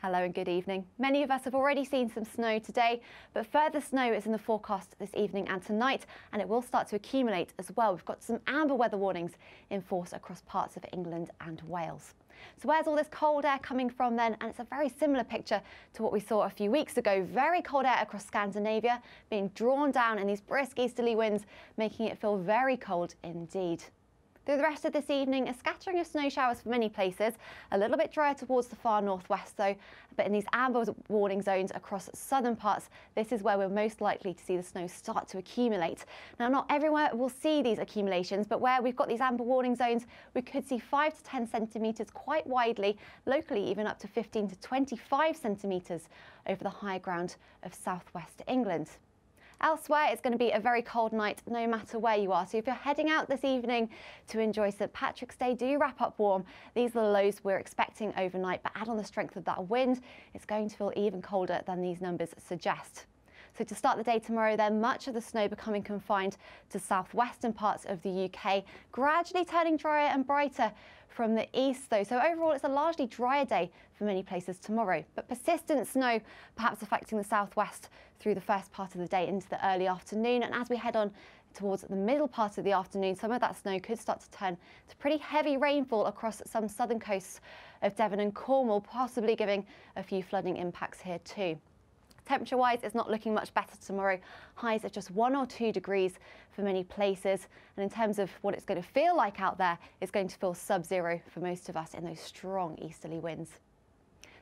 Hello and good evening. Many of us have already seen some snow today, but further snow is in the forecast this evening and tonight, and it will start to accumulate as well. We've got some amber weather warnings in force across parts of England and Wales. So where's all this cold air coming from then? And it's a very similar picture to what we saw a few weeks ago. Very cold air across Scandinavia being drawn down in these brisk easterly winds, making it feel very cold indeed. Through the rest of this evening, a scattering of snow showers for many places, a little bit drier towards the far northwest though, but in these amber warning zones across southern parts, this is where we're most likely to see the snow start to accumulate. Now, not everywhere will see these accumulations, but where we've got these amber warning zones, we could see 5 to 10 centimetres quite widely, locally even up to 15 to 25 centimetres over the high ground of southwest England. Elsewhere, it's going to be a very cold night no matter where you are. So if you're heading out this evening to enjoy St Patrick's Day, do wrap up warm. These are the lows we're expecting overnight, but add on the strength of that wind, it's going to feel even colder than these numbers suggest. So to start the day tomorrow then, much of the snow becoming confined to southwestern parts of the UK, gradually turning drier and brighter from the east though. So overall it's a largely drier day for many places tomorrow, but persistent snow perhaps affecting the southwest through the first part of the day into the early afternoon. And as we head on towards the middle part of the afternoon, some of that snow could start to turn to pretty heavy rainfall across some southern coasts of Devon and Cornwall, possibly giving a few flooding impacts here too. Temperature-wise, it's not looking much better tomorrow. Highs of just 1 or 2 degrees for many places. And in terms of what it's going to feel like out there, it's going to feel sub-zero for most of us in those strong easterly winds.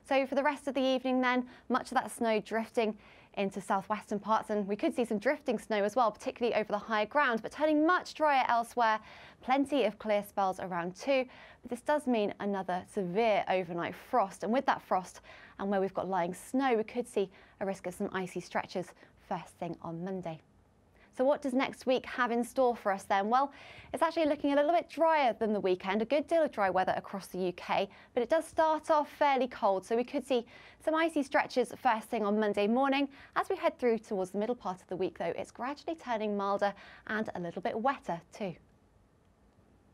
So for the rest of the evening then, much of that snow drifting into southwestern parts, and we could see some drifting snow as well, particularly over the higher ground, but turning much drier elsewhere. Plenty of clear spells around too, but this does mean another severe overnight frost, and with that frost and where we've got lying snow, we could see a risk of some icy stretches first thing on Monday. So what does next week have in store for us then? Well, it's actually looking a little bit drier than the weekend, a good deal of dry weather across the UK, but it does start off fairly cold. So we could see some icy stretches first thing on Monday morning. As we head through towards the middle part of the week though, it's gradually turning milder and a little bit wetter too.